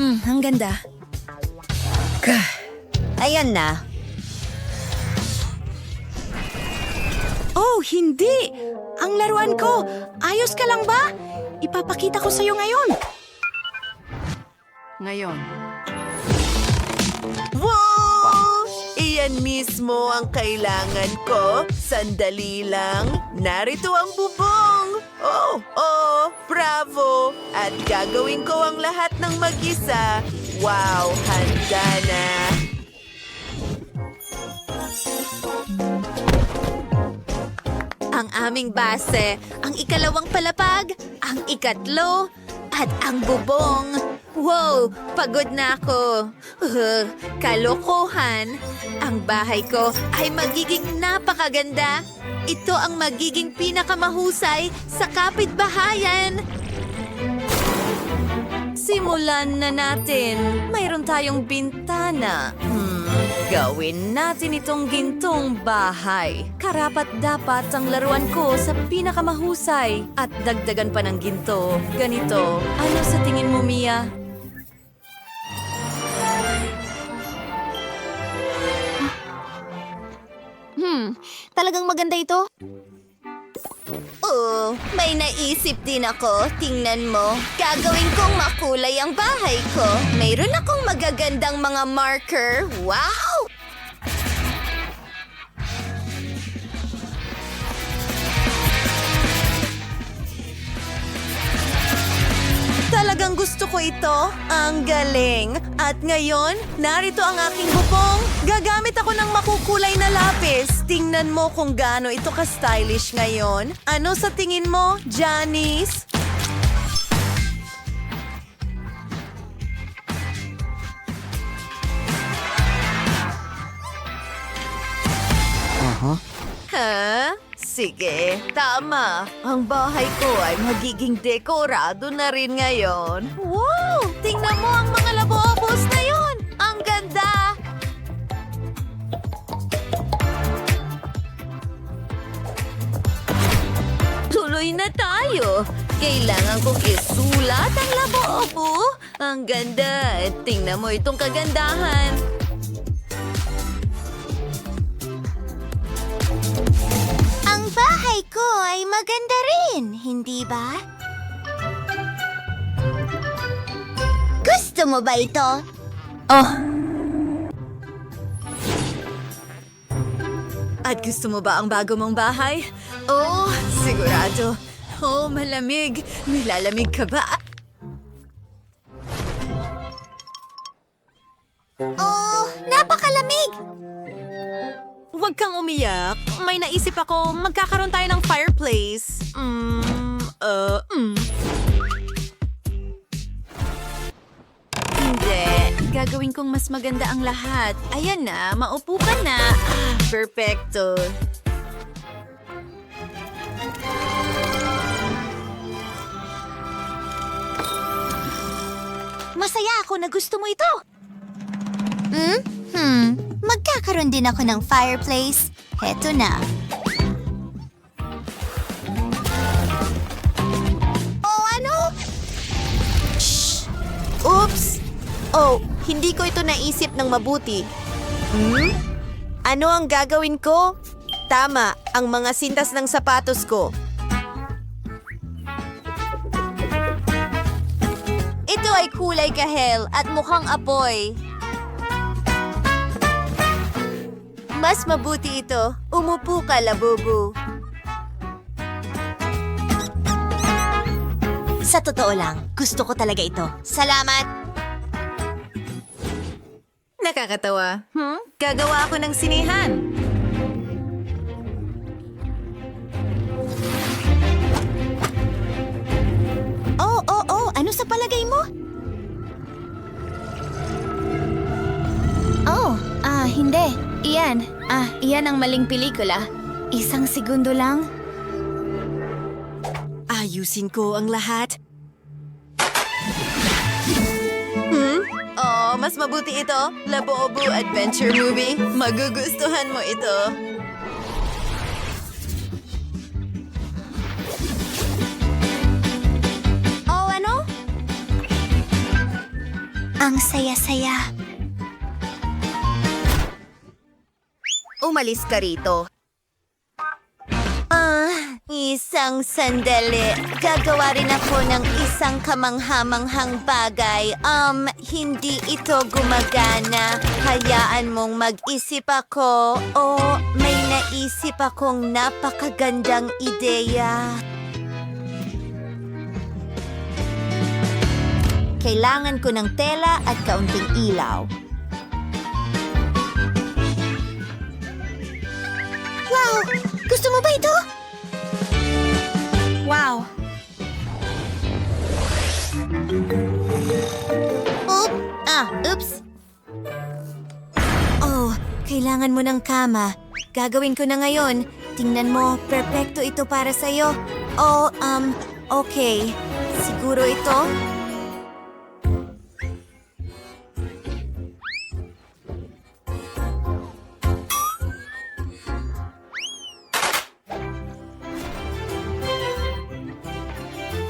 Ang ganda. Ayan na. Oh, hindi! Ang laruan ko! Ayos ka lang ba? Ipapakita ko sa'yo ngayon. Wow! Iyan mismo ang kailangan ko. Sandali lang. Narito ang bubong. Oh, bravo! At gagawin ko ang lahat ng mag-isa. Wow, handa na. Ang aming base, ang ikalawang palapag, ang ikatlo, at ang bubong. Wow, pagod na ako. Kalokohan. Ang bahay ko ay magiging napakaganda. Ito ang magiging pinakamahusay sa kapitbahayan. Simulan na natin. Mayroon tayong bintana. Gawin natin itong gintong bahay. Karapat-dapat ang laruan ko sa pinakamahusay. At dagdagan pa ng ginto. Ganito. Ano sa tingin mo, Mia? Talagang maganda ito? Oo, may naisip din ako. Tingnan mo. Gagawin kong makulay ang bahay ko. Mayroon akong magagandang mga marker. Wow! Talagang gusto ko ito. Ang galing. At ngayon, narito ang aking bubong. Gagamit ako ng makukulay na lapis. Tingnan mo kung gaano ito ka-stylish ngayon. Ano sa tingin mo, Janice? Ha? Sige, tama. Ang bahay ko ay magiging dekorado na rin ngayon. Wow! Tingnan mo ang mga labobos na yun! Ang ganda! Tuloy na tayo. Kailangan kong isulat ang labobo. Ang ganda. Tingnan mo itong kagandahan. Ang bahay ko ay maganda rin, hindi ba? Gusto mo ba ito? At gusto mo ba ang bago mong bahay? Oh, sigurado. Oh, malamig. Nilalamig ka ba? Oh, napakalamig! Huwag kang umiyak. May naisip ako, magkakaroon tayo ng fireplace. Hindi. Gagawin kong mas maganda ang lahat. Ayan na, maupo ka na. Perfecto. Masaya ako na gusto mo ito. Magkakaroon din ako ng fireplace. Heto na. Oh, ano? Shh! Oops! Oh, hindi ko ito naisip ng mabuti. Ano ang gagawin ko? Tama, ang mga sintas ng sapatos ko. Ito ay kulay kahel at mukhang apoy. Mas mabuti ito. Umupo ka, labubu. Sa totoo lang, gusto ko talaga ito. Salamat! Nakakatawa. Gagawa ako ng sinihan. Oh, ano sa palagay mo? Hindi. Iyan ang maling pelikula. Isang segundo lang. Ayusin ko ang lahat. Oh, mas mabuti ito. Labubu Adventure Movie. Magugustuhan mo ito. Oh, ano? Ang saya-saya. Umalis ka rito. Isang sandali. Gagawa rin ako ng isang kamanghamanghang bagay. Hindi ito gumagana. Hayaan mong mag-isip ako. May naisip akong napakagandang ideya. Kailangan ko ng tela at kaunting ilaw. Wow! Gusto mo ba ito? Wow! Oops! Oh, kailangan mo ng kama. Gagawin ko na ngayon. Tingnan mo, perpekto ito para sa'yo. Okay. Siguro ito?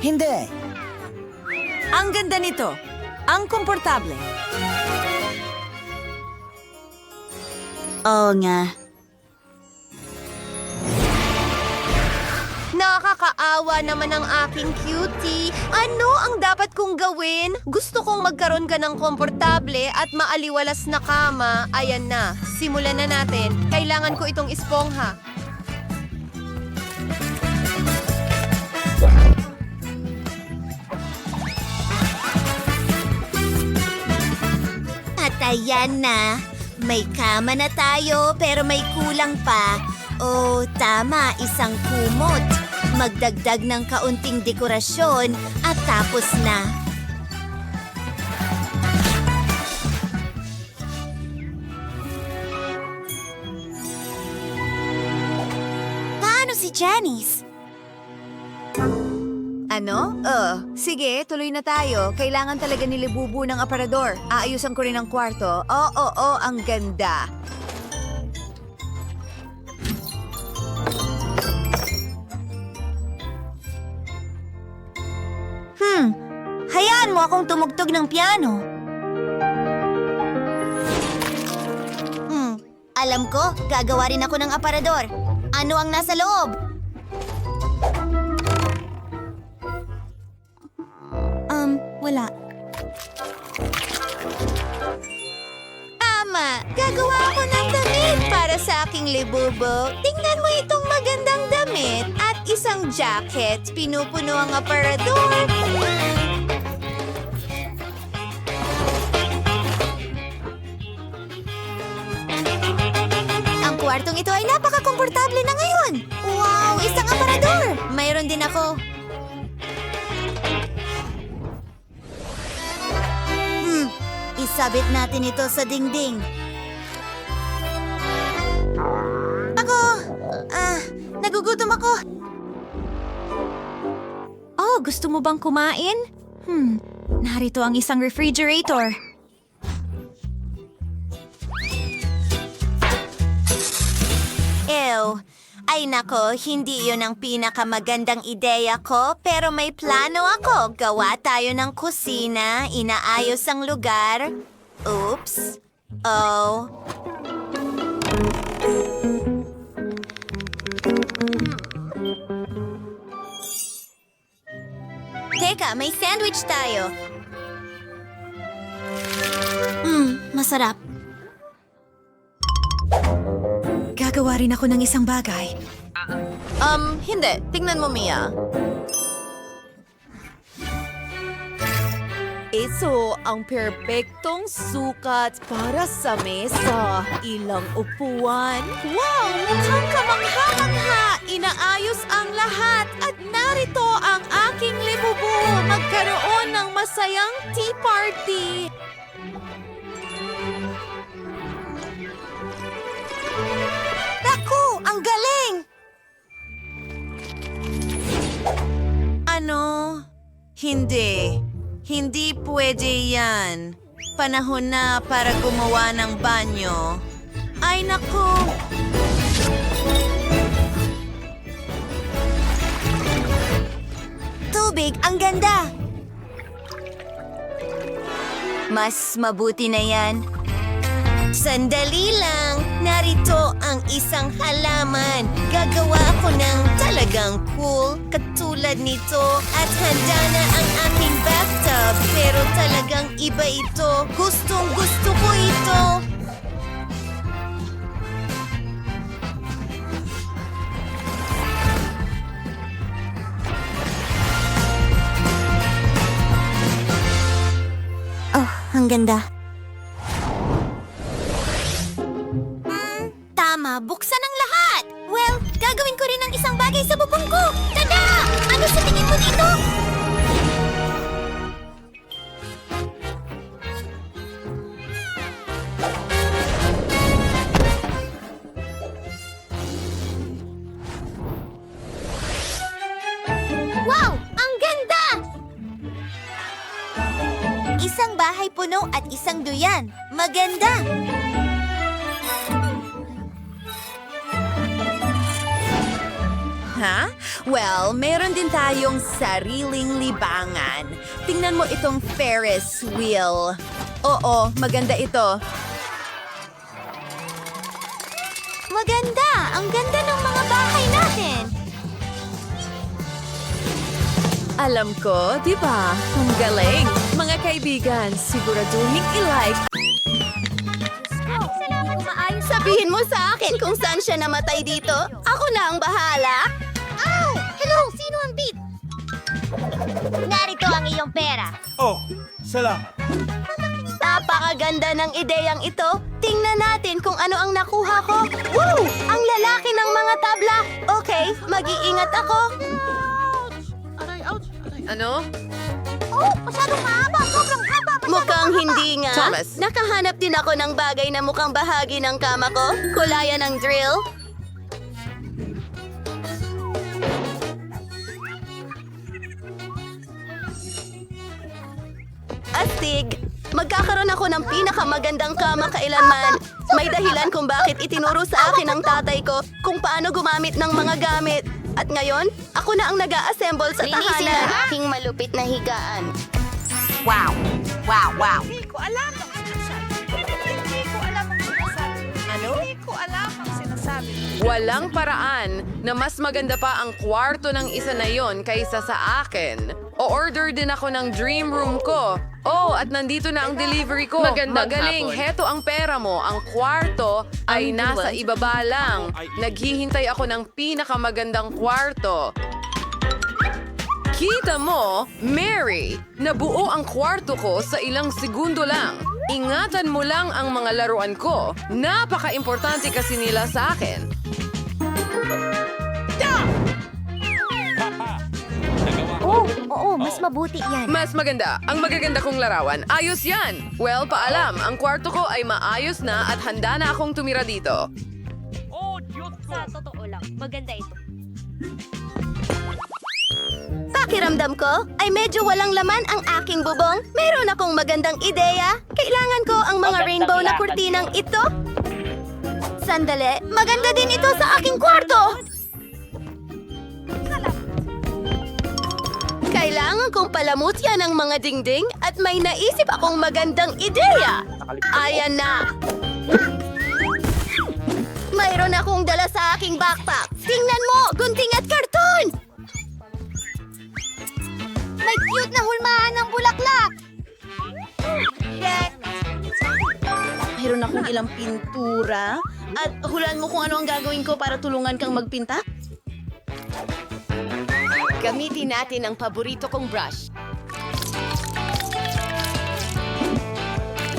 Hindi. Ang ganda nito. Ang komportable. Oo nga. Nakakaawa naman ang aking cutie. Ano ang dapat kong gawin? Gusto kong magkaroon ka ng komportable at maaliwalas na kama. Ayan na. Simulan na natin. Kailangan ko itong espongha. At ayan na. May kama na tayo pero may kulang pa. Tama, isang kumot. Magdagdag ng kaunting dekorasyon at tapos na. Paano si Janice? Ano? Sige, tuloy na tayo. Kailangan talaga nilibubu ng aparador. Aayusan ko rin ang kwarto. Oo, ang ganda. Hayaan mo akong tumugtog ng piano. Alam ko, gagawa rin ako ng aparador. Ano ang nasa loob? Wala. Ama, gagawa ako ng damit para sa aking libubo. Tingnan mo itong magandang damit at isang jacket. Pinupuno ang aparador. Ang kwartong ito ay napaka-komportable na ngayon. Wow, isang aparador! Mayroon din ako. Isabit natin ito sa dingding. Nagugutom ako. Gusto mo bang kumain? Narito ang isang refrigerator. Ay nako, hindi yun ang pinakamagandang ideya ko, pero may plano ako. Gawa tayo ng kusina, inaayos ang lugar. Oops. Teka, may sandwich tayo. Masarap. Gagawa rin ako ng isang bagay. Hindi. Tingnan mo, Mia. Ito ang perpektong sukat para sa mesa. Ilang upuan. Wow! Mukhang kamangha-mangha! Inaayos ang lahat at narito ang aking libubu. Magkaroon ng masayang tea party. Naku, ang galing! Ano? Hindi. Hindi pwede yan. Panahon na para gumawa ng banyo. Ay, naku! Tubig, ang ganda! Mas mabuti na yan. Sandali lang. Narito ang isang halaman. Gagawa ako ng talagang cool katulad nito at handa na ang aking bathtub. Pero talagang iba ito. Gustong gusto ko ito. Oh, ang ganda. Tama, buksan ang lahat! Well, gagawin ko rin ang isang bagay sa bubong ko! Tada! Ano sa tingin mo dito? Wow! Ang ganda! Isang bahay puno at isang duyan. Maganda! Ha? Well, meron din tayong sariling libangan. Tingnan mo itong Ferris wheel. Oo, maganda ito. Maganda! Ang ganda ng mga bahay natin! Alam ko, di ba? Ang galing. Mga kaibigan, siguraduhin i-like. Sabihin mo sa akin kung saan siya namatay dito. Ako na ang bahala. Ow! Hello! Sino ang beat? Narito ang iyong pera. Oh, salamat. Napakaganda ng ideyang ito. Tingnan natin kung ano ang nakuha ko. Woo! Ang lalaki ng mga tabla. Okay, mag-iingat ako. Ano? Oh, masyadong mahaba. Sobrang haba. Mukhang hindi nga. Thomas. Nakahanap din ako ng bagay na mukhang bahagi ng kama ko. Kulayan ng drill. Astig! Magkakaroon ako ng pinakamagandang kama kailanman. May dahilan kung bakit itinuro sa akin ng tatay ko kung paano gumamit ng mga gamit. At ngayon, ako na ang nag-a-assemble sa Linisin tahanan. ang aking malupit na higaan. Wow! Wow, wow! Hindi ko alam ang sinasabi. Hindi ko alam ang sinasabi. Ano? Hindi ko alam ang sinasabi. Walang paraan na mas maganda pa ang kwarto ng isa na yon kaysa sa akin. O-order din ako ng dream room ko. Oh, at nandito na ang delivery ko. Magaling, heto ang pera mo. Ang kwarto ay nasa ibaba lang. Naghihintay ako ng pinakamagandang kwarto. Kita mo, Mary, nabuo ang kwarto ko sa ilang segundo lang. Ingatan mo lang ang mga laruan ko. Napaka-importante kasi nila sa akin. Oo, mas mabuti yan. Mas maganda. Ang magaganda kong larawan. Ayos yan. Well, paalam. Ang kwarto ko ay maayos na at handa na akong tumira dito. Sa totoo lang, maganda ito. Pakiramdam ko ay medyo walang laman ang aking bubong. Meron akong magandang ideya. Kailangan ko ang mga rainbow na kurtinang ito. Sandali, maganda din ito sa aking kwarto. Kailangan kong palamutyan ang mga dingding at may naisip akong magandang ideya. Ayan na. Mayroon akong dala sa aking backpack. Tingnan mo, gunting at karton. May cute na hulmahan ng bulaklak. Mayroon akong ilang pintura. At hulaan mo kung ano ang gagawin ko para tulungan kang magpinta? Gamitin natin ang paborito kong brush.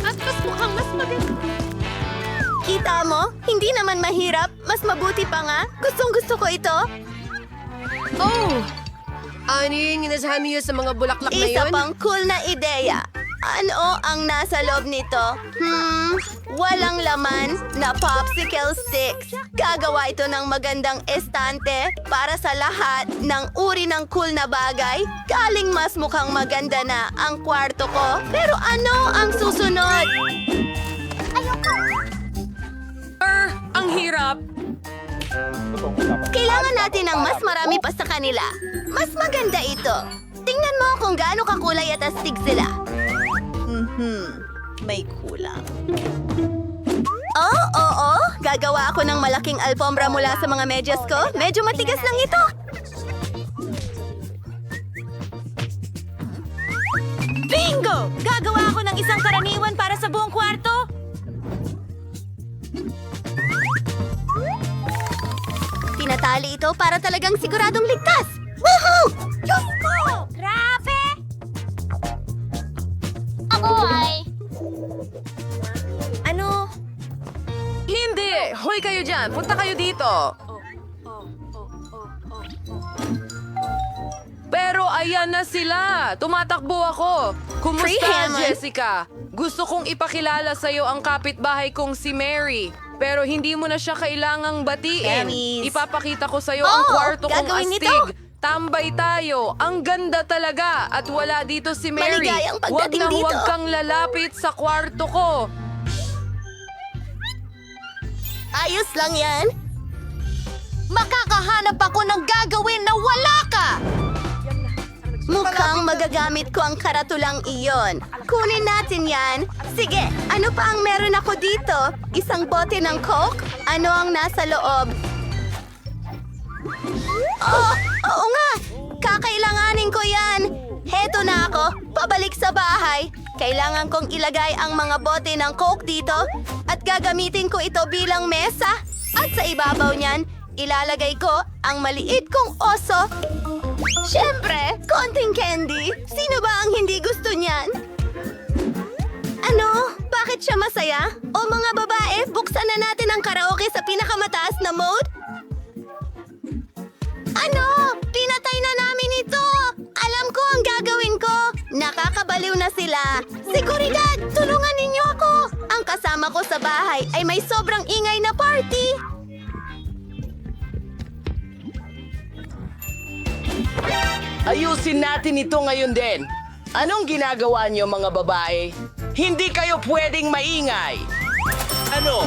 At mas mukhang mas maganda. Kita mo? Hindi naman mahirap. Mas mabuti pa nga. Gustong-gusto ko ito. Oh! Ano yung inasahan niyo sa mga bulaklak na Isa yun? pang cool na ideya. Ano ang nasa loob nito? Walang laman na popsicle sticks. Gagawa ito ng magandang estante para sa lahat ng uri ng cool na bagay. Galing mas mukhang maganda na ang kwarto ko. Pero ano ang susunod? Ang hirap. Kailangan natin ng mas marami pa sa kanila. Mas maganda ito. Tingnan mo kung gaano kakulay at astig sila. May kulang. Oo. Gagawa ako ng malaking alfombra mula sa mga medyas ko. Medyo matigas lang ito. Bingo! Gagawa ako ng isang karaniwan para sa buong kwarto. Pinatali ito para talagang siguradong ligtas. Woohoo! Diyos ko! Grabe! Ako ay... Ano? Hindi! Hoy kayo dyan! Punta kayo dito! Pero ayan na sila! Tumatakbo ako! Kumusta, Freehammer? Jessica? Gusto kong ipakilala sa'yo ang kapitbahay kong si Mary. Pero hindi mo na siya kailangang batiin. Emmys. Ipapakita ko sa'yo ang kwarto kong gagawin astig. nito. Tambay tayo. Ang ganda talaga. At wala dito si Mary. Maligayang Huwag pagdating na dito. huwag kang lalapit sa kwarto ko. Ayos lang yan. Makakahanap ako ng gagawin na wala ka! Mukhang magagamit ko ang karatulang iyon. Kunin natin yan. Sige, ano pa ang meron ako dito? Isang bote ng Coke? Ano ang nasa loob? Oh, oo nga! Kakailanganin ko yan! Heto na ako, pabalik sa bahay. Kailangan kong ilagay ang mga bote ng Coke dito at gagamitin ko ito bilang mesa. At sa ibabaw niyan, ilalagay ko ang maliit kong oso. Siyempre, konting candy. Sino ba ang hindi gusto niyan? Ano? Bakit siya masaya? O mga babae, buksan na natin ang karaoke sa pinakamataas na mode? Ano? Pinatay na namin ito! Alam ko ang gagawin ko! Nakakabaliw na sila! Seguridad! Tulungan ninyo ako! Ang kasama ko sa bahay ay may sobrang ingay na party! Ayusin natin ito ngayon din. Anong ginagawa niyo mga babae? Hindi kayo pwedeng maingay. Ano?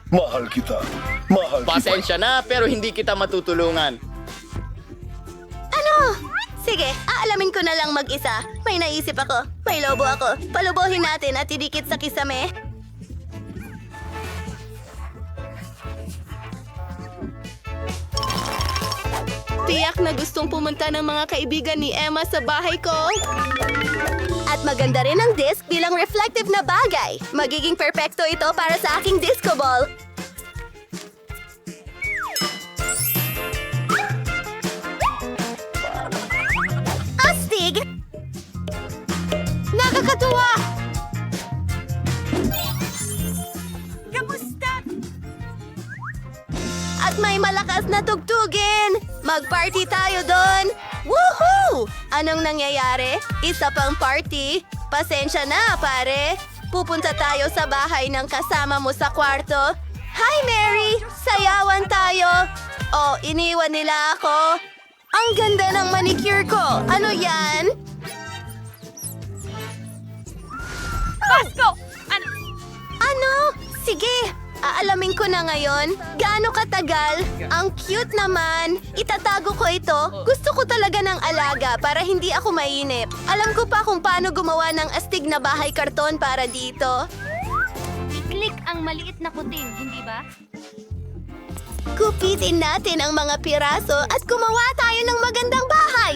Mahal kita. Mahal kita. Pasensya na pero hindi kita matutulungan. Ano? Sige, aalamin ko na lang mag-isa. May naisip ako. May lobo ako. Palubuhin natin at idikit sa kisame. Tiyak na gustong pumunta ng mga kaibigan ni Emma sa bahay ko. At maganda rin ang disc bilang reflective na bagay. Magiging perpekto ito para sa aking disco ball. Astig! Nakakatuwa! Kamusta? At may malakas na tugtugin! Mag-party tayo doon! Woohoo! Anong nangyayari? Isa pang party? Pasensya na, pare. Pupunta tayo sa bahay ng kasama mo sa kwarto. Hi, Mary! Sayawan tayo! Oh, iniwan nila ako. Ang ganda ng manicure ko! Ano yan? Pasko! Ano? Sige, aalamin ko na ngayon. Gaano katagal? Ang cute naman. Itatago ko ito. Gusto ko talaga ng alaga para hindi ako mainip. Alam ko pa kung paano gumawa ng astig na bahay karton para dito. I-click ang maliit na kuting, hindi ba? Kupitin natin ang mga piraso at gumawa tayo ng magandang bahay.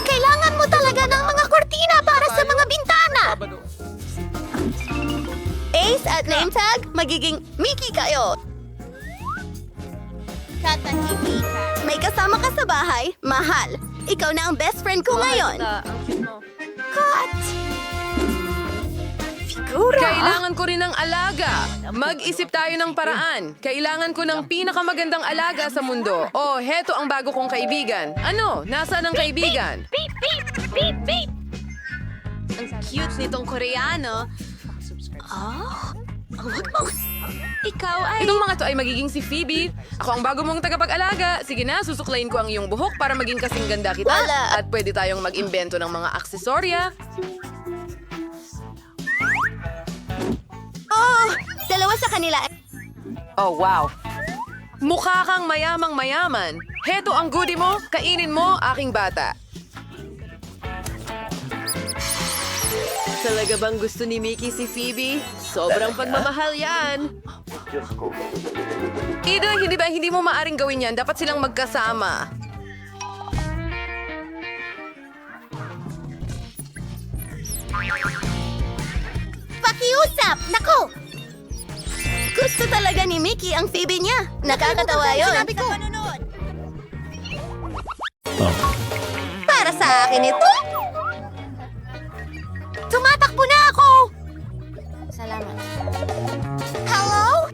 Kailangan mo talaga ng mga kortina para sa mga bintana. Ace at name tag, magiging Mickey kayo. Katahimikan. May kasama ka sa bahay, mahal. Ikaw na ang best friend ko ngayon. Cut! Figura! Kailangan ko rin ng alaga. Mag-isip tayo ng paraan. Kailangan ko ng pinakamagandang alaga sa mundo. Oh, heto ang bago kong kaibigan. Ano? Nasaan ang kaibigan? Beep, beep, beep, beep! Ang cute nitong Koreano. Huwag mo. Ikaw ay... Itong mga to ay magiging si Phoebe. Ako ang bago mong tagapag-alaga. Sige na, susuklayin ko ang iyong buhok para maging kasing ganda kita. Wala. At pwede tayong mag-imbento ng mga aksesorya. Oh! Dalawa sa kanila. Oh, wow. Mukha kang mayamang mayaman. Heto ang goodie mo, kainin mo, aking bata. Talaga bang gusto ni Mickey si Phoebe? Sobrang pagmamahal yan. Eden, hindi mo maaring gawin yan. Dapat silang magkasama. Pakiusap! Nako! Gusto talaga ni Mickey ang Phoebe niya. Nakakatawa yun. Sinabi ko! Para sa akin ito. Tumatakbo na ako! Salamat. Hello?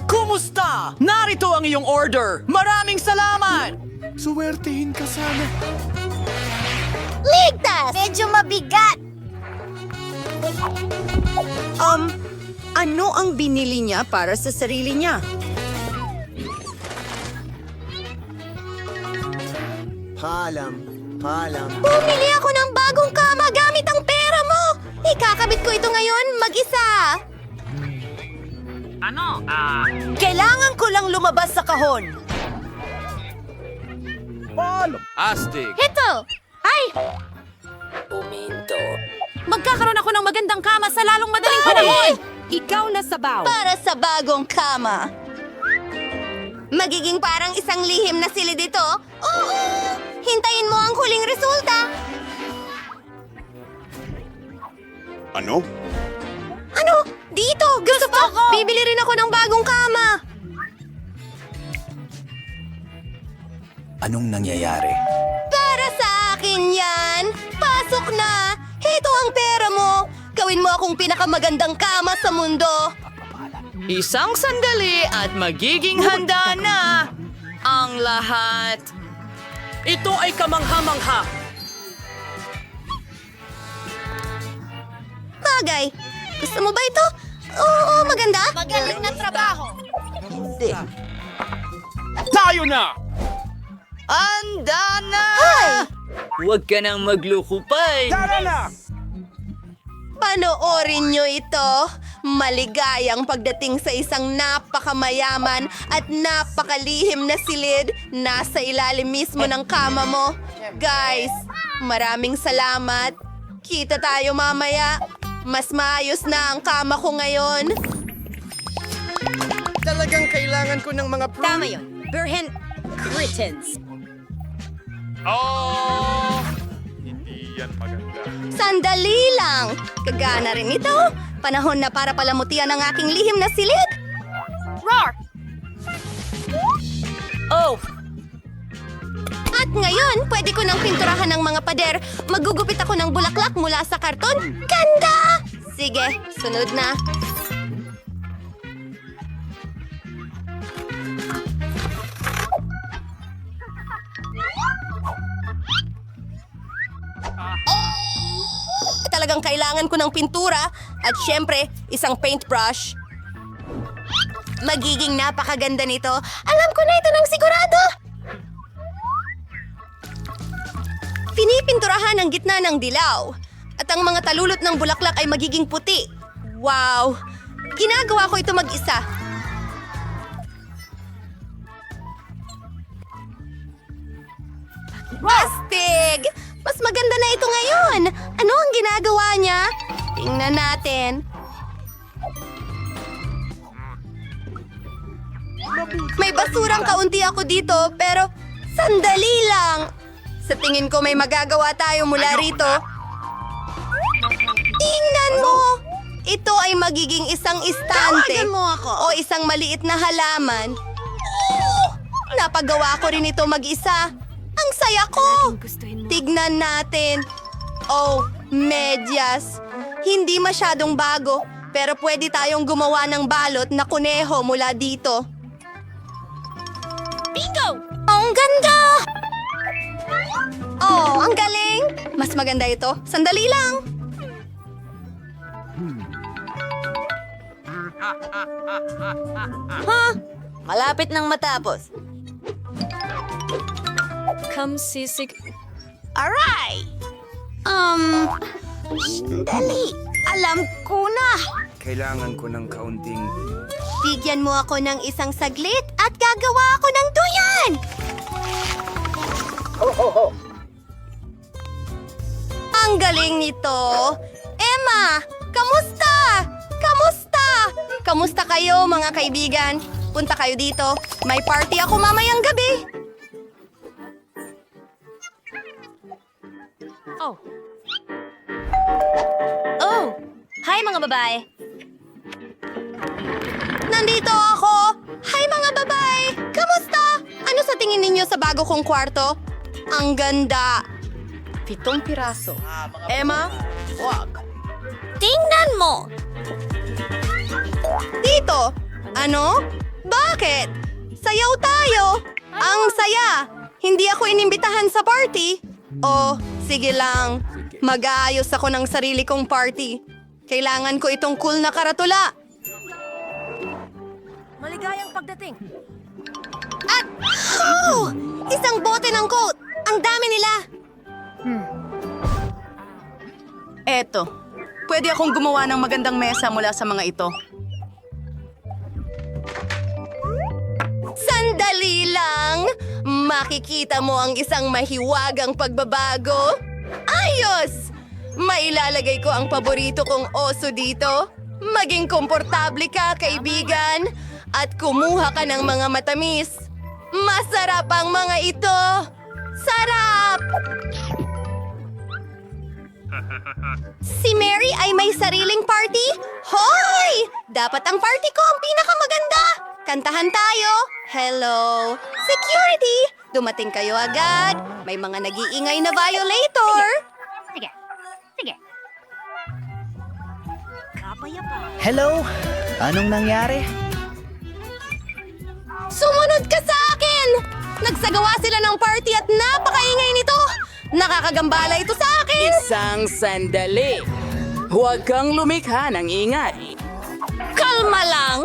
Kumusta? Narito ang iyong order. Maraming salamat! Suwertehin ka sana. Ligtas! Medyo mabigat. Ano ang binili niya para sa sarili niya? Paalam. Bumili ako ng bagong kama gamit ang pera mo! Ikakabit ko ito ngayon mag-isa! Kailangan ko lang lumabas sa kahon. Astig. Ito! Ay! Magkakaroon ako ng magandang kama sa lalong madaling panahon. Ikaw na sabaw. Para sa bagong kama. Magiging parang isang lihim na silid ito. Oo! Hintayin mo ang huling resulta. Ano? Ano? Dito! Gusto ko! Bibili rin ako ng bagong kama. Anong nangyayari? Para sa akin yan. Pasok na. Heto ang pera mo. Gawin mo akong pinakamagandang kama sa mundo. Isang sandali at magiging handa na ang lahat. Ito ay kamangha-mangha. Bagay. Gusto mo ba ito? Oo, maganda. Magaling na trabaho! Tayo na! Anda na! Hoy! Huwag ka nang maglukupay. Panoorin nyo ito. Maligayang pagdating sa isang napakamayaman at napakalihim na silid nasa ilalim mismo ng kama mo. Guys, maraming salamat. Kita tayo mamaya. Mas maayos na ang kama ko ngayon. Talagang kailangan ko ng mga Tama yun. Burhen Critens. Oh! Hindi yan maganda. Sandali lang. Kagana rin ito. Panahon na para palamutian ang aking lihim na silid. Roar! Oh, At ngayon, pwede ko nang pinturahan ng mga pader. Magugupit ako ng bulaklak mula sa karton. Ganda! Sige, sunod na. Talagang kailangan ko ng pintura at syempre, isang paintbrush. Magiging napakaganda nito. Alam ko na ito ng sigurado. Pinipinturahan ang gitna ng dilaw. At ang mga talulot ng bulaklak ay magiging puti. Wow! Ginagawa ko ito mag-isa. Astig! Mas maganda na ito ngayon. Ano ang ginagawa niya? Tingnan natin. May basurang kaunti ako dito, pero sandali lang. Sa tingin ko may magagawa tayo mula rito. Tingnan mo! Ito ay magiging isang istante o isang maliit na halaman. Napagawa ko rin ito mag-isa. Ang saya ko! Tignan natin. Oh, medyas. Hindi masyadong bago, pero pwede tayong gumawa ng balot na kuneho mula dito. Bingo! Ang ganda! Oh, ang galing! Mas maganda ito. Sandali lang. malapit nang matapos. Come sisig. Aray! Dali! Alam ko na! Kailangan ko ng kaunting... Bigyan mo ako ng isang saglit at gagawa ako ng duyan! Ang galing nito! Kamusta? Kamusta? Kamusta kayo, mga kaibigan? Punta kayo dito. May party ako mamayang gabi. Oh! Hi mga babae! Nandito ako! Hi mga babae! Kamusta? Ano sa tingin ninyo sa bago kong kwarto? Ang ganda! 7 piraso. Emma, wag. Tingnan mo! Dito! Ano? Bakit? Sayaw tayo! Ang saya! Hindi ako inimbitahan sa party. Oh, sige lang. Mag-aayos ako ng sarili kong party. Kailangan ko itong cool na karatula. Maligayang pagdating. At, oh! Isang bote ng coat! Ang dami nila! Eto, pwede akong gumawa ng magandang mesa mula sa mga ito. Sandali lang! Makikita mo ang isang mahiwagang pagbabago. Ayos! Mailalagay ko ang paborito kong oso dito. Maging komportable ka, kaibigan. At kumuha ka ng mga matamis. Masarap ang mga ito! Sarap! Si Mary ay may sariling party? Hoy! Dapat ang party ko ang pinakamaganda! Kantahan tayo! Hello! Security! Dumating kayo agad! May mga nag-iingay na violator! Sige. Sige. Hello? Anong nangyari? Sumunod ka sa akin! Nagsagawa sila ng party at napakaingay nito! Nakakagambala ito sa akin! Isang sandali. Huwag kang lumikha ng ingay. Kalma lang!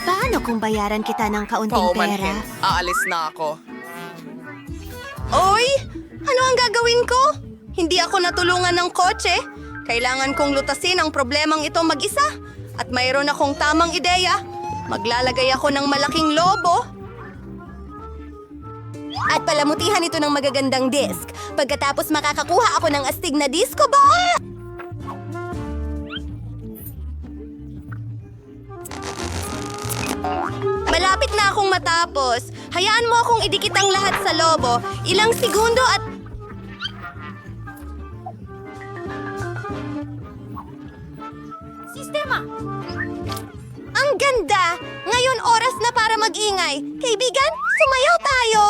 Paano kung bayaran kita ng kaunting pera? Aalis na ako. Oy! Ano ang gagawin ko? Hindi ako natulungan ng kotse. Kailangan kong lutasin ang problemang ito mag-isa. At mayroon akong tamang ideya. Maglalagay ako ng malaking lobo. At palamutihan ito ng magagandang disc. Pagkatapos makakakuha ako ng astig na disco ball. Malapit na akong matapos. Hayaan mo akong idikit ang lahat sa lobo. Ilang segundo at... Sistema! Ang ganda! Ngayon oras na para mag-ingay. Kaibigan, sumayaw tayo!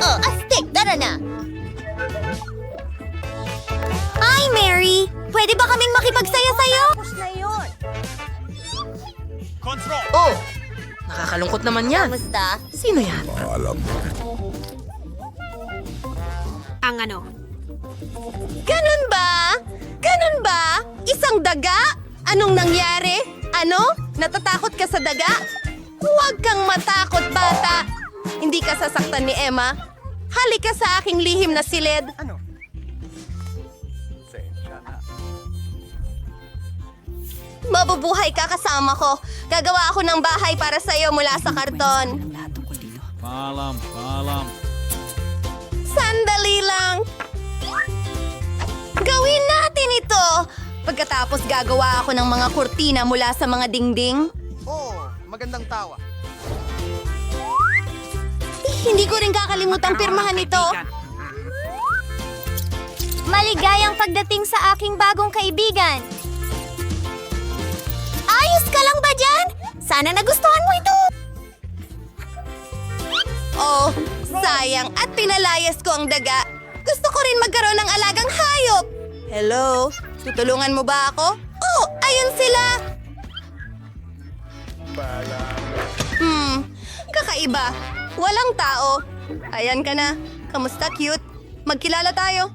Oh, astig! Tara na! Hi, Mary! Pwede ba kaming makipagsaya sa'yo? Oh, nakakalungkot naman yan. Kamusta? Sino yan? Ang ano? Ganun ba? Ganun ba? Isang daga? Anong nangyari? Ano? Natatakot ka sa daga? Huwag kang matakot, bata! Hindi ka sasaktan ni Emma. Halika sa aking lihim na silid. Ano? Mabubuhay ka kasama ko. Gagawa ako ng bahay para sa'yo mula sa karton. Paalam, paalam. Sandali lang! Gawin natin ito! Pagkatapos gagawa ako ng mga kurtina mula sa mga dingding. Oh, magandang tawa. Hindi ko rin kakalimutang pirmahan ito. Maligayang pagdating sa aking bagong kaibigan. Ayos ka lang ba dyan? Sana nagustuhan mo ito. Oh, sayang at pinalayas ko ang daga. Gusto ko rin magkaroon ng alagang hayop. Hello? Tutulungan mo ba ako? Oh, ayun sila! Kakaiba. Walang tao. Ayan ka na. Kamusta, cute? Magkilala tayo.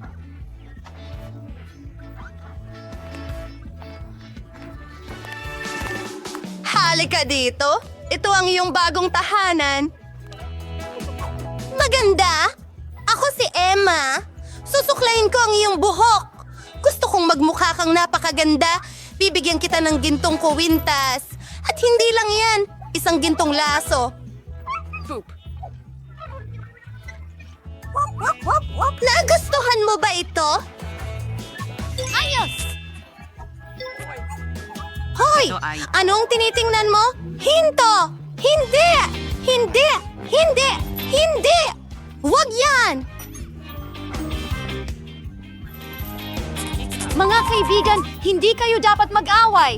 Halika dito. Ito ang iyong bagong tahanan. Maganda. Ako si Emma. Susuklayin ko ang iyong buhok. Gusto kong magmukha kang napakaganda. Bibigyan kita ng gintong kuwintas. At hindi lang yan, isang gintong laso. Poop. Nagustuhan mo ba ito? Ayos! Hoy! Anong tinitingnan mo? Hinto! Hindi! Hindi! Hindi! Hindi! Huwag yan! Mga kaibigan, hindi kayo dapat mag-away.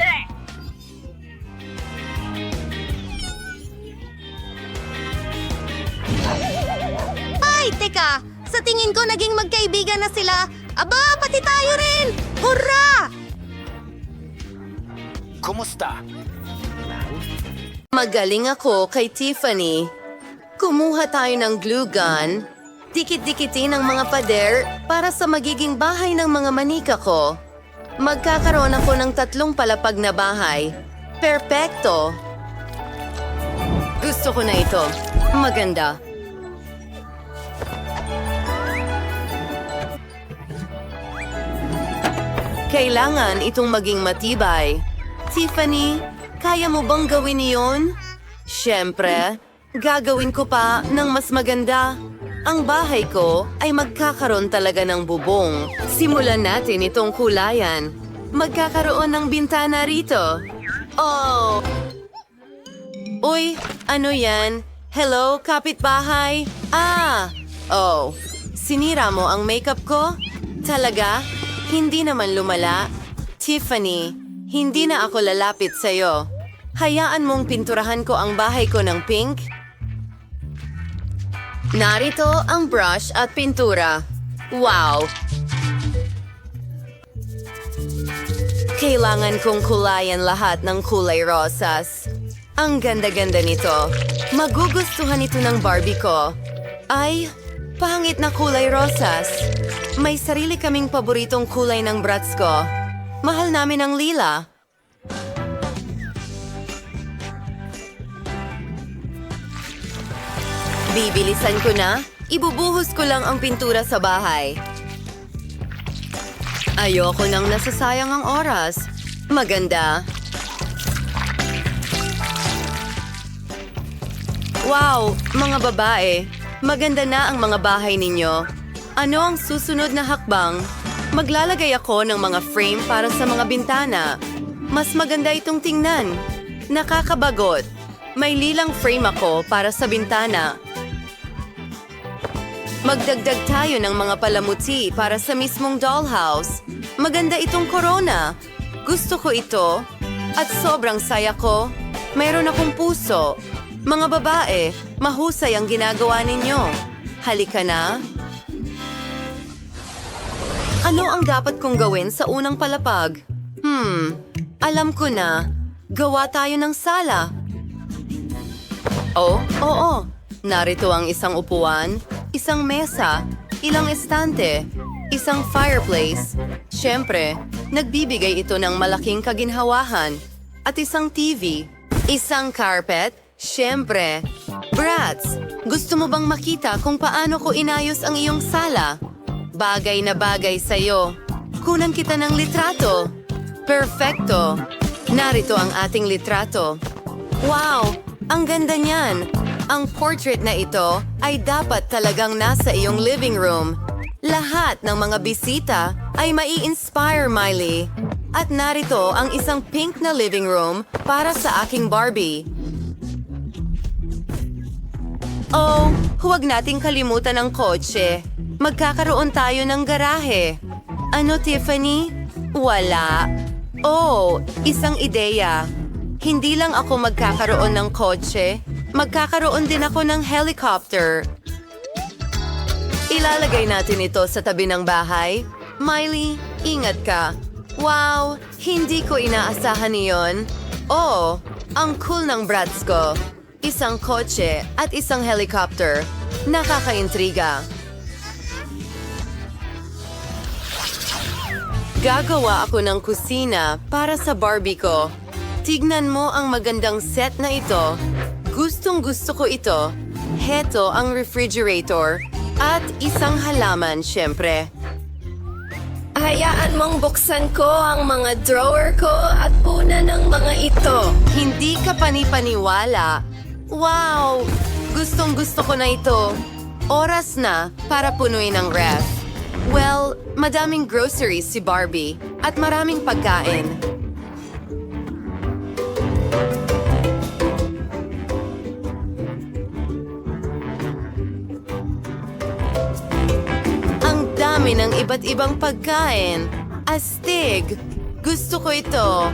Ay, teka! Sa tingin ko naging magkaibigan na sila. Aba, pati tayo rin! Hurra! Kumusta? Magaling ako kay Tiffany. Kumuha tayo ng glue gun, dikit-dikitin ang mga pader para sa magiging bahay ng mga manika ko. Magkakaroon ako ng 3 palapag na bahay. Perpekto! Gusto ko na ito. Maganda. Kailangan itong maging matibay. Tiffany, kaya mo bang gawin iyon? Siyempre, gagawin ko pa ng mas maganda. Ang bahay ko ay magkakaroon talaga ng bubong. Simulan natin itong kulayan. Magkakaroon ng bintana rito. Oh! Uy, ano yan? Hello, kapitbahay? Oh, sinira mo ang makeup ko? Talaga? Hindi naman lumala. Tiffany, hindi na ako lalapit sa'yo. Hayaan mong pinturahan ko ang bahay ko ng pink. Narito ang brush at pintura. Wow! Kailangan kong kulayan lahat ng kulay rosas. Ang ganda-ganda nito. Magugustuhan ito ng Barbie ko. Ay, pangit na kulay rosas. May sarili kaming paboritong kulay ng brats ko. Mahal namin ang lila. Bibilisan ko na. Ibubuhos ko lang ang pintura sa bahay. Ayoko nang nasasayang ang oras. Maganda. Wow, mga babae. Maganda na ang mga bahay ninyo. Ano ang susunod na hakbang? Maglalagay ako ng mga frame para sa mga bintana. Mas maganda itong tingnan. Nakakabagot. May lilang frame ako para sa bintana. Magdagdag tayo ng mga palamuti para sa mismong dollhouse. Maganda itong corona. Gusto ko ito. At sobrang saya ko. Mayroon akong puso. Mga babae, mahusay ang ginagawa ninyo. Halika na. Ano ang dapat kong gawin sa unang palapag? Alam ko na. Gawa tayo ng sala. Oh, oo. Narito ang isang upuan, isang mesa, ilang estante, isang fireplace. Siyempre, nagbibigay ito ng malaking kaginhawahan. At isang TV, isang carpet, siyempre. Brats, gusto mo bang makita kung paano ko inayos ang iyong sala? Bagay na bagay sa'yo. Kunan kita ng litrato. Perfecto. Narito ang ating litrato. Wow, ang ganda niyan. Ang portrait na ito ay dapat talagang nasa iyong living room. Lahat ng mga bisita ay mai-inspire, Miley. At narito ang isang pink na living room para sa aking Barbie. Oh, huwag nating kalimutan ang kotse. Magkakaroon tayo ng garahe. Ano, Tiffany? Wala. Oh, isang ideya. Hindi lang ako magkakaroon ng kotse, magkakaroon din ako ng helicopter. Ilalagay natin ito sa tabi ng bahay. Miley, ingat ka. Wow, hindi ko inaasahan iyon. Oh, ang cool ng brats ko. Isang kotse at isang helicopter. Nakakaintriga. Gagawa ako ng kusina para sa Barbie ko. Tignan mo ang magandang set na ito. Gustong-gusto ko ito. Heto ang refrigerator at isang halaman, syempre. Hayaan mong buksan ko ang mga drawer ko at punan ng mga ito. Hindi ka panipaniwala. Wow! Gustong-gusto ko na ito. Oras na para punuin ang ref. Well, madaming groceries si Barbie at maraming pagkain. Ang dami ng iba't ibang pagkain. Astig! Gusto ko ito.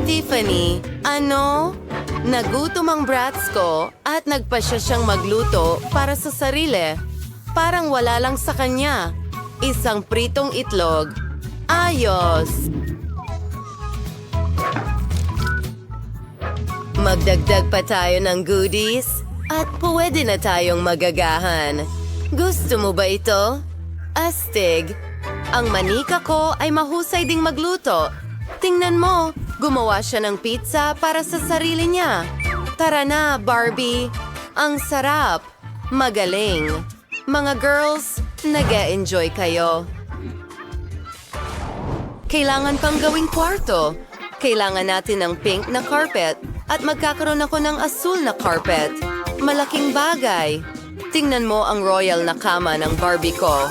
Tiffany, ano? Nagutom ang brats ko at nagpasya siyang magluto para sa sarili. Parang wala lang sa kanya. Isang pritong itlog. Ayos! Magdagdag pa tayo ng goodies at pwede na tayong magagahan. Gusto mo ba ito? Astig! Ang manika ko ay mahusay ding magluto. Tingnan mo, gumawa siya ng pizza para sa sarili niya. Tara na, Barbie. Ang sarap. Magaling. Mga girls, nag-e-enjoy kayo. Kailangan pang gawing kwarto. Kailangan natin ng pink na carpet at magkakaroon ako ng asul na carpet. Malaking bagay. Tingnan mo ang royal na kama ng Barbie ko.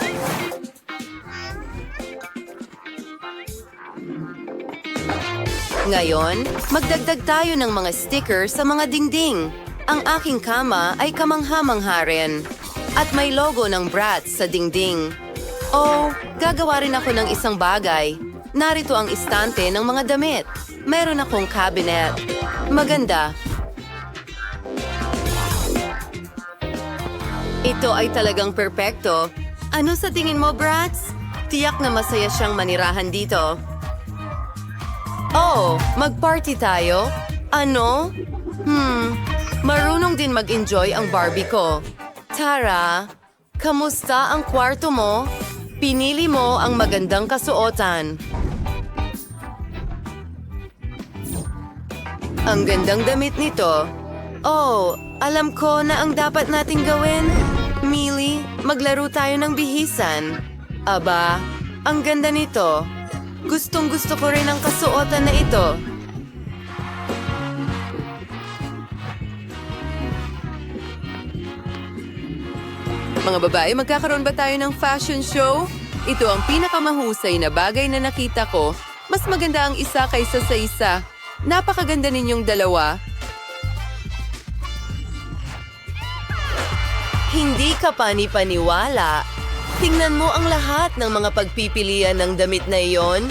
Ngayon, magdagdag tayo ng mga sticker sa mga dingding. Ang aking kama ay kamangha-mangha rin. At may logo ng Bratz sa dingding. Oh, gagawa rin ako ng isang bagay. Narito ang istante ng mga damit. Meron akong cabinet. Maganda. Ito ay talagang perpekto. Ano sa tingin mo, Bratz? Tiyak na masaya siyang manirahan dito. Oh, mag-party tayo? Ano? Marunong din mag-enjoy ang Barbie ko. Tara, kamusta ang kwarto mo? Pinili mo ang magandang kasuotan. Ang gandang damit nito. Oh, alam ko na ang dapat nating gawin. Millie, maglaro tayo ng bihisan. Aba, ang ganda nito. Gustong-gusto ko rin ang kasuotan na ito. Mga babae, magkakaroon ba tayo ng fashion show? Ito ang pinakamahusay na bagay na nakita ko. Mas maganda ang isa kaysa sa isa. Napakaganda ninyong dalawa. Hindi ka pani-paniwala. Tingnan mo ang lahat ng mga pagpipilian ng damit na iyon.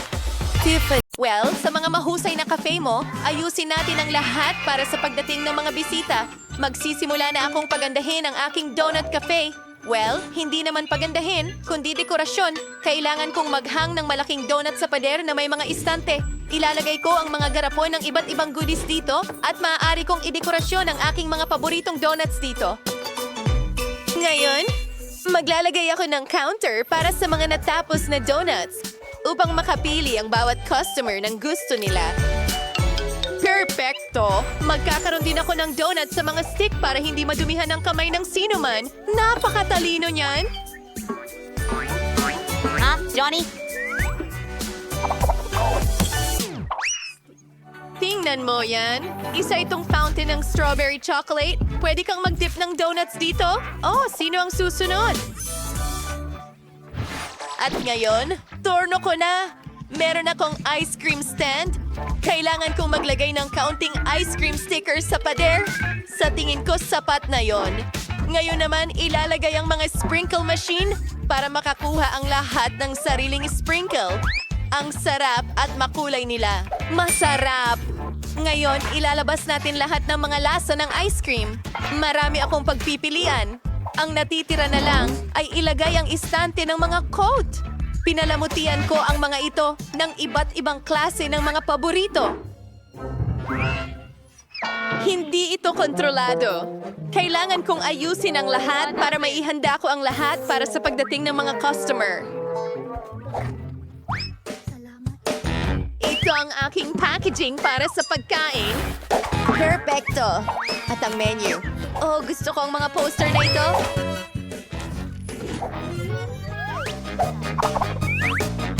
Tiffany. Well, sa mga mahusay na cafe mo, ayusin natin ang lahat para sa pagdating ng mga bisita. Magsisimula na akong pagandahin ang aking donut cafe. Well, hindi naman pagandahin, kundi dekorasyon. Kailangan kong maghang ng malaking donut sa pader na may mga istante. Ilalagay ko ang mga garapon ng iba't ibang goodies dito at maaari kong idekorasyon ang aking mga paboritong donuts dito. Ngayon, maglalagay ako ng counter para sa mga natapos na donuts upang makapili ang bawat customer ng gusto nila. Perfecto! Magkakaroon din ako ng donut sa mga stick para hindi madumihan ang kamay ng sino man. Napakatalino niyan! Johnny? Tingnan mo yan. Isa itong fountain ng strawberry chocolate. Pwede kang mag-dip ng donuts dito. Oh, sino ang susunod? At ngayon, turno ko na. Meron akong ice cream stand. Kailangan kong maglagay ng kaunting ice cream stickers sa pader. Sa tingin ko, sapat na yon. Ngayon naman, ilalagay ang mga sprinkle machine para makakuha ang lahat ng sariling sprinkle. Ang sarap at makulay nila. Masarap! Ngayon, ilalabas natin lahat ng mga lasa ng ice cream. Marami akong pagpipilian. Ang natitira na lang ay ilagay ang istante ng mga coat. Pinalamutian ko ang mga ito ng iba't ibang klase ng mga paborito. Hindi ito kontrolado. Kailangan kong ayusin ang lahat para maihanda ko ang lahat para sa pagdating ng mga customer. Ito ang aking packaging para sa pagkain. Perfecto! At ang menu. Oh, gusto ko ang mga poster na ito.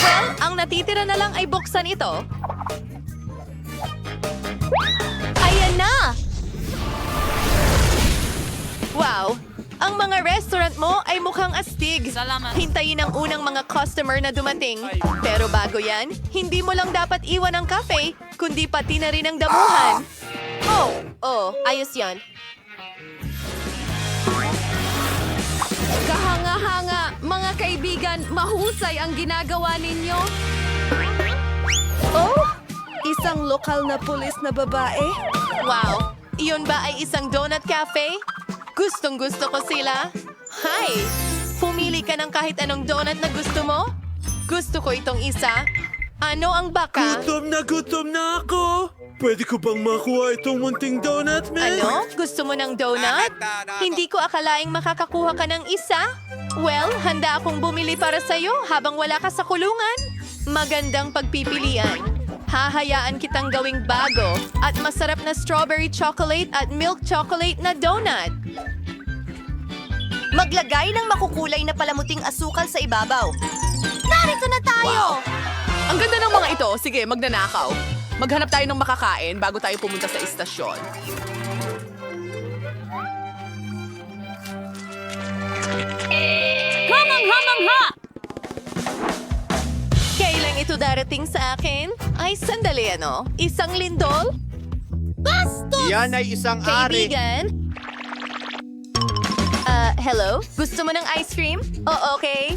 Well, ang natitira na lang ay buksan ito. Ayan na! Wow! Ang mga restaurant mo ay mukhang astig. Hintayin ang unang mga customer na dumating. Pero bago yan, hindi mo lang dapat iwan ang cafe, kundi pati na rin ang damuhan. Ayos yan. Kahanga-hanga, mga kaibigan, mahusay ang ginagawa ninyo. Isang lokal na pulis na babae? Wow! Iyon ba ay isang donut cafe? Gustong-gusto ko sila. Hi! Pumili ka ng kahit anong donut na gusto mo? Gusto ko itong isa. Ano ang baka? Gutom na ako! Pwede ko bang makuha itong munting donut, man? Ano? Gusto mo ng donut? Hindi ko akalaing makakakuha ka ng isa. Well, handa akong bumili para sa'yo habang wala ka sa kulungan. Magandang pagpipilian. Hahayaan kitang gawing bago at masarap na strawberry chocolate at milk chocolate na donut. Maglagay ng makukulay na palamuting asukal sa ibabaw. Narito na tayo! Ang ganda ng mga ito. Sige, magnanakaw. Maghanap tayo ng makakain bago tayo pumunta sa istasyon. Hamang-hamang-ha! Kailan ito darating sa akin? Ay, sandali ano? Isang lindol? Yan ay isang ari. Kaibigan? Hello? Gusto mo ng ice cream? Okay.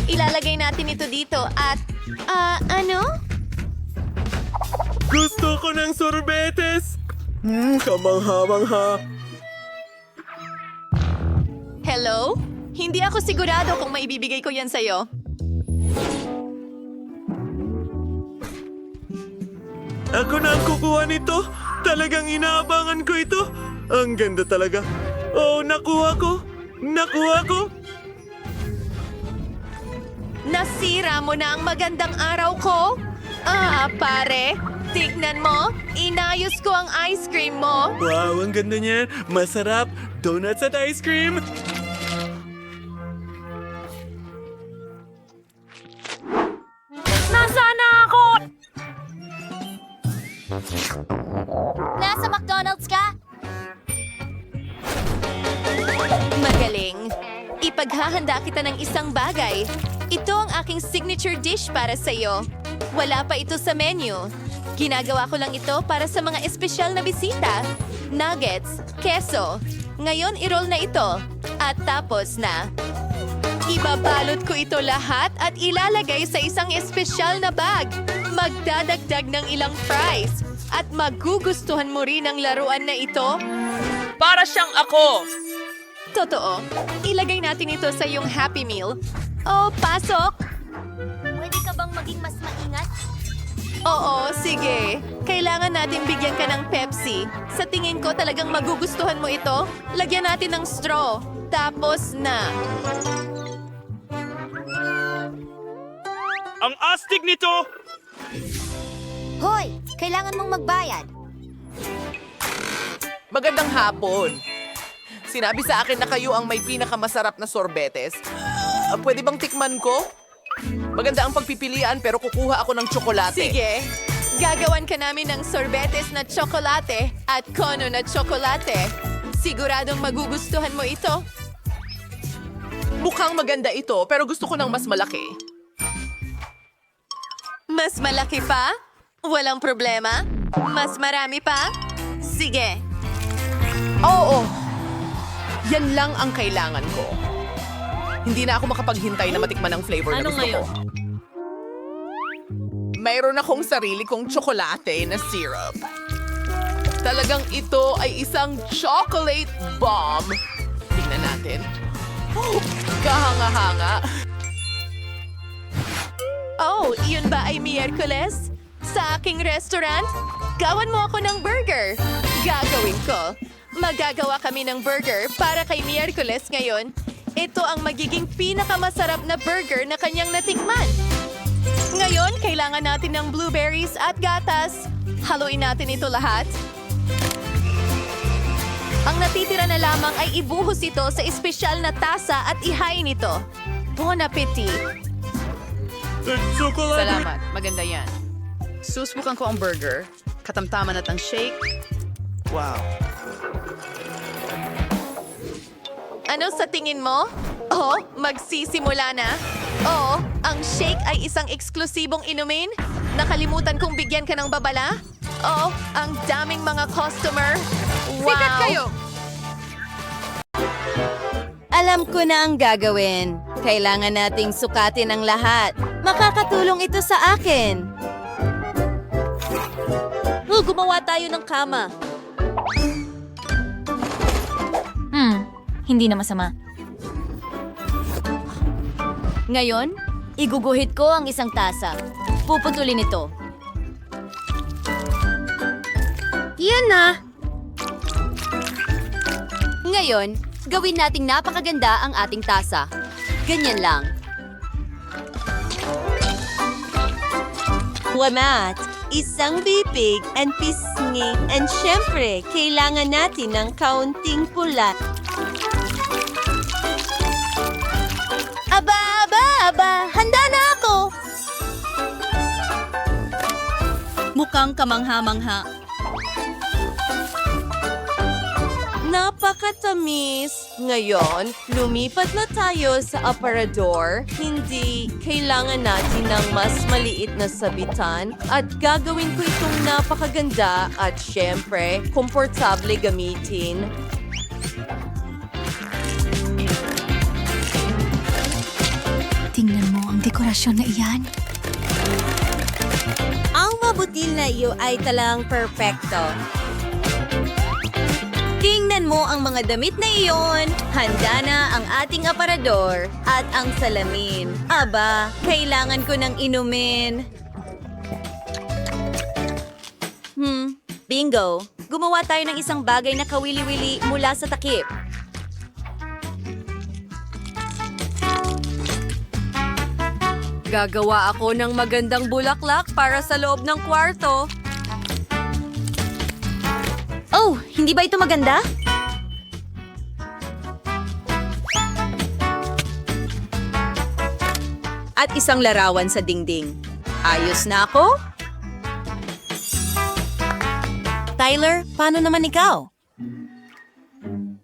Ilalagay natin ito dito at... ano? Gusto ko ng sorbetes! Kamangha-mangha. Hello? Hindi ako sigurado kung maibibigay ko yan sa'yo. Ako na ang kukuha nito. Talagang inaabangan ko ito. Ang ganda talaga. Oh, nakuha ko. Nakuha ko. Nasira mo na ang magandang araw ko? Pare, tignan mo. Inayos ko ang ice cream mo. Wow, ang ganda niyan. Masarap. Donuts at ice cream. Nasaan na ako? Nasa McDonald's ka? Magaling. Ipaghahanda kita ng isang bagay. Ito ang aking signature dish para sa'yo. Wala pa ito sa menu. Ginagawa ko lang ito para sa mga espesyal na bisita. Nuggets, keso. Ngayon, i-roll na ito. At tapos na. Ibabalot ko ito lahat at ilalagay sa isang espesyal na bag. Magdadagdag ng ilang fries. At magugustuhan mo rin ang laruan na ito. Para siyang ako! Totoo. Ilagay natin ito sa iyong Happy Meal. Oh, pasok! Pwede ka bang maging mas maingat? Oo, sige. Kailangan natin bigyan ka ng Pepsi. Sa tingin ko talagang magugustuhan mo ito. Lagyan natin ng straw. Tapos na. Ang astig nito! Hoy! Kailangan mong magbayad. Magandang hapon. Sinabi sa akin na kayo ang may pinakamasarap na sorbetes. Pwede bang tikman ko? Maganda ang pagpipilian pero kukuha ako ng tsokolate. Sige. Gagawan ka namin ng sorbetes na tsokolate at kono na tsokolate. Siguradong magugustuhan mo ito. Mukhang maganda ito pero gusto ko ng mas malaki. Mas malaki pa? Walang problema? Mas marami pa? Sige. Oo. Yan lang ang kailangan ko. Hindi na ako makapaghintay na matikman ang flavor na gusto ko. Mayroon akong sarili kong tsokolate na syrup. Talagang ito ay isang chocolate bomb. Tingnan natin. Kahanga-hanga. Oh, iyon ba ay Miyerkules? Sa aking restaurant? Gawan mo ako ng burger. Gagawin ko. Magagawa kami ng burger para kay Miyerkules ngayon. Ito ang magiging pinakamasarap na burger na kanyang natikman. Ngayon, kailangan natin ng blueberries at gatas. Haluin natin ito lahat. Ang natitira na lamang ay ibuhos ito sa espesyal na tasa at ihain ito. Bon appetit! Salamat. Maganda yan. Susubukan ko ang burger. Katamtaman at ang shake. Wow. Ano sa tingin mo? Oh, magsisimula na? Oo, ang shake ay isang eksklusibong inumin? Nakalimutan kong bigyan ka ng babala? Oo, ang daming mga customer. Wow! Sikat kayo! Alam ko na ang gagawin. Kailangan nating sukatin ang lahat. Makakatulong ito sa akin. Gumawa tayo ng kama. Hindi na masama. Ngayon, iguguhit ko ang isang tasa. Puputulin ito. Yan na! Ngayon, gawin nating napakaganda ang ating tasa. Ganyan lang. Wamat, isang bibig and pisngi, and syempre, kailangan natin ng kaunting pula. Aba! Handa na ako! Mukhang kamangha-mangha. Napakatamis. Ngayon, lumipat na tayo sa aparador. Hindi kailangan natin ng mas maliit na sabitan at gagawin ko itong napakaganda at syempre, komportable gamitin. Tingnan mo ang dekorasyon na iyan. Ang mabutil na iyo ay talang perpekto. Tingnan mo ang mga damit na iyon. Handa na ang ating aparador at ang salamin. Aba, kailangan ko ng inumin. Bingo! Gumawa tayo ng isang bagay na kawili-wili mula sa takip. Gagawa ako ng magandang bulaklak para sa loob ng kwarto. Oh, hindi ba ito maganda? At isang larawan sa dingding. Ayos na ako? Tyler, paano naman ikaw?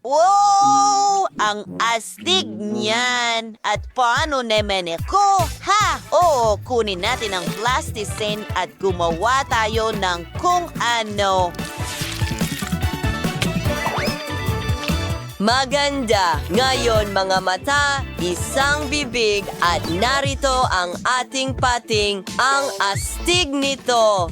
Wow! Ang astig niyan! At paano naman ako? Ha! Oo, kunin natin ang plasticine at gumawa tayo ng kung ano. Maganda! Ngayon mga mata, isang bibig at narito ang ating pating, ang astig nito.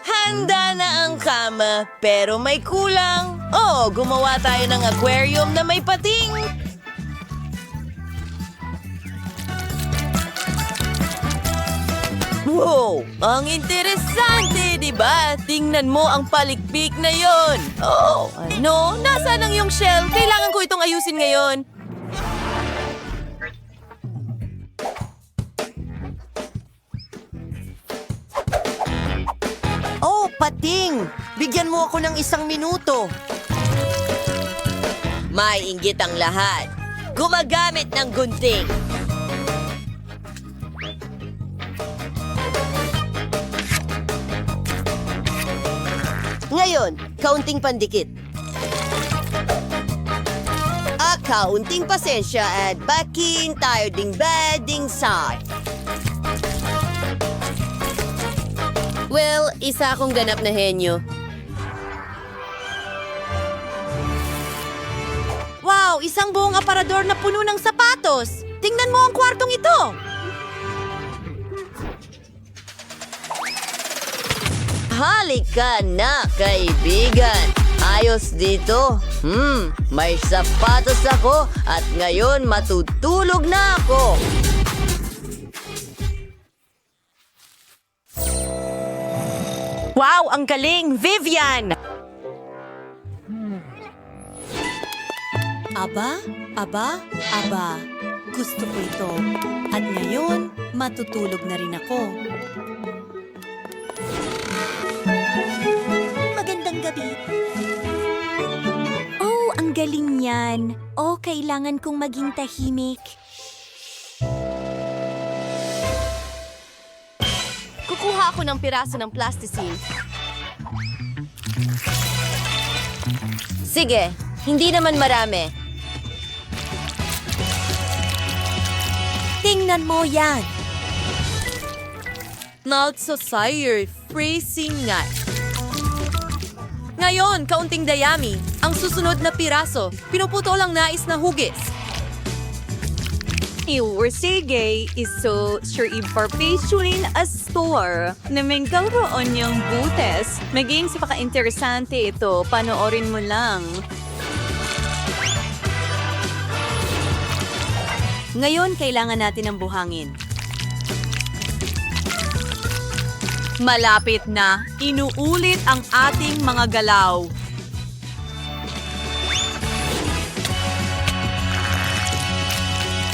Handa na ang kama, pero may kulang. Oh, gumawa tayo ng aquarium na may pating. Wow, ang interesante, di ba? Tingnan mo ang palikpik na yon. Oh, ano? Nasaan ang iyong shell? Kailangan ko itong ayusin ngayon. Oh, pating! Bigyan mo ako ng 1 minuto. May inggit ang lahat. Gumagamit ng gunting. Ngayon, kaunting pandikit. Kaunting pasensya at bakin tayo ding bading side. Well, isa akong ganap na henyo. Wow, isang buong aparador na puno ng sapatos. Tingnan mo ang kwartong ito. Halika na, kaibigan. Ayos dito. May sapatos ako at ngayon matutulog na ako. Wow, ang galing! Vivian! Aba. Gusto ko ito. At ngayon, matutulog na rin ako. Magandang gabi. Oh, ang galing niyan. Oh, kailangan kong maging tahimik. Kukuha ako ng piraso ng plasticine. Sige, Hindi naman marami. Tingnan mo yan. Not so sire, freezing nga. Ngayon, kaunting dayami. Ang susunod na piraso, pinuputo lang nais na hugis. Iwarsige iso sure iparpaisunin a store na may gawroon yung butes. Maging sa paka-interesante ito, panoorin mo lang. Ngayon, kailangan natin ng buhangin. Malapit na, inuulit ang ating mga galaw.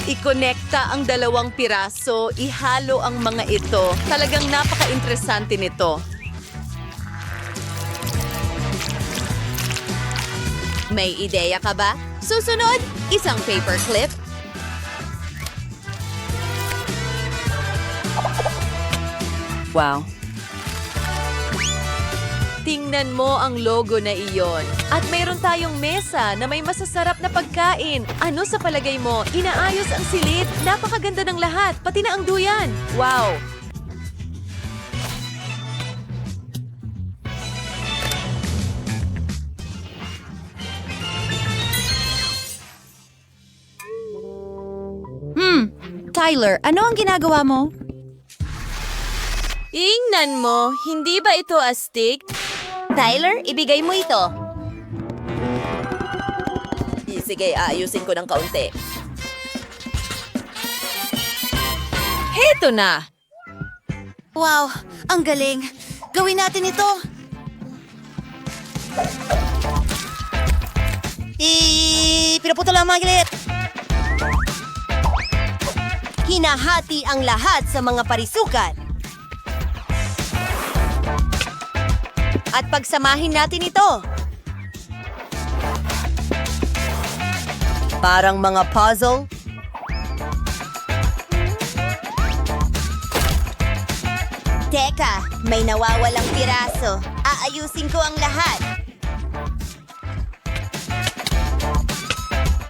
Ikonekta ang dalawang piraso, ihalo ang mga ito. Talagang napaka-interesante nito. May ideya ka ba? Susunod, isang paperclip. Wow. Tingnan mo ang logo na iyon. At mayroon tayong mesa na may masasarap na pagkain. Ano sa palagay mo? Inaayos ang silid. Napakaganda ng lahat. Pati na ang duyan. Wow. Tyler, ano ang ginagawa mo? Ingnan mo, hindi ba ito astig? Tyler, ibigay mo ito. Sige, aayusin ko ng kaunti. Heto na! Wow, ang galing. Gawin natin ito. Pinaputo lang mga gilit. Hinahati ang lahat sa mga parisukat. At pagsamahin natin ito. Parang mga puzzle. Teka, may nawawalang piraso. Aayusin ko ang lahat.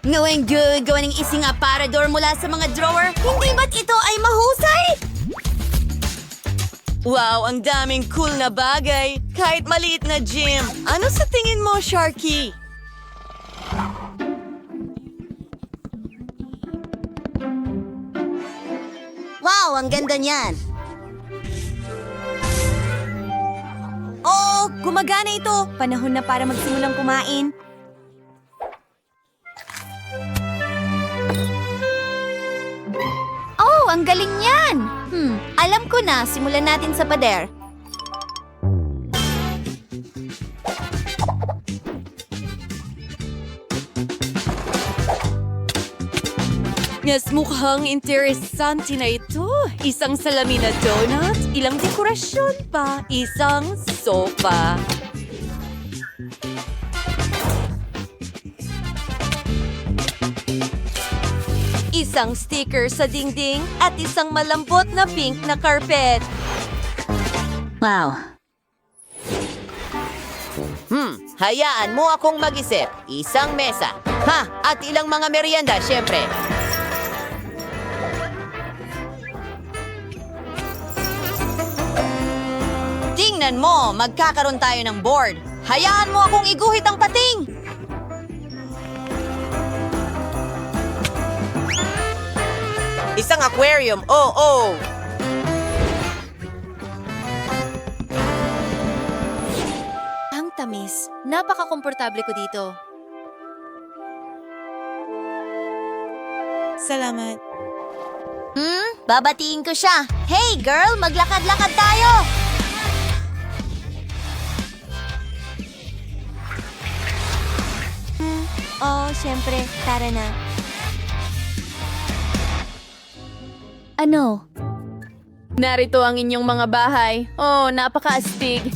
Ngawing good, gawa ng isang aparador mula sa mga drawer. Hindi ba't ito ay mahusay? Wow, ang daming cool na bagay. Kahit maliit na gym. Ano sa tingin mo, Sharky? Wow, ang ganda niyan. Oh, gumagana ito. Panahon na para magsimulang kumain. Oh, ang galing niyan. Alam ko na. Simulan natin sa pader. Mas mukhang interesante na ito. Isang salamin na donut, ilang dekorasyon pa, isang sofa. Isang sticker sa dingding at isang malambot na pink na carpet. Wow. Hayaan mo akong mag-isip. Isang mesa. At ilang mga merienda, syempre. Tingnan mo, magkakaroon tayo ng board. Hayaan mo akong iguhit ang pating. Isang aquarium, oh. Ang tamis. Napaka-komportable ko dito. Salamat. Babatiin ko siya. Hey girl, maglakad-lakad tayo! Oh, syempre. Tara na. Ano? Narito ang inyong mga bahay. Oh, napaka-astig.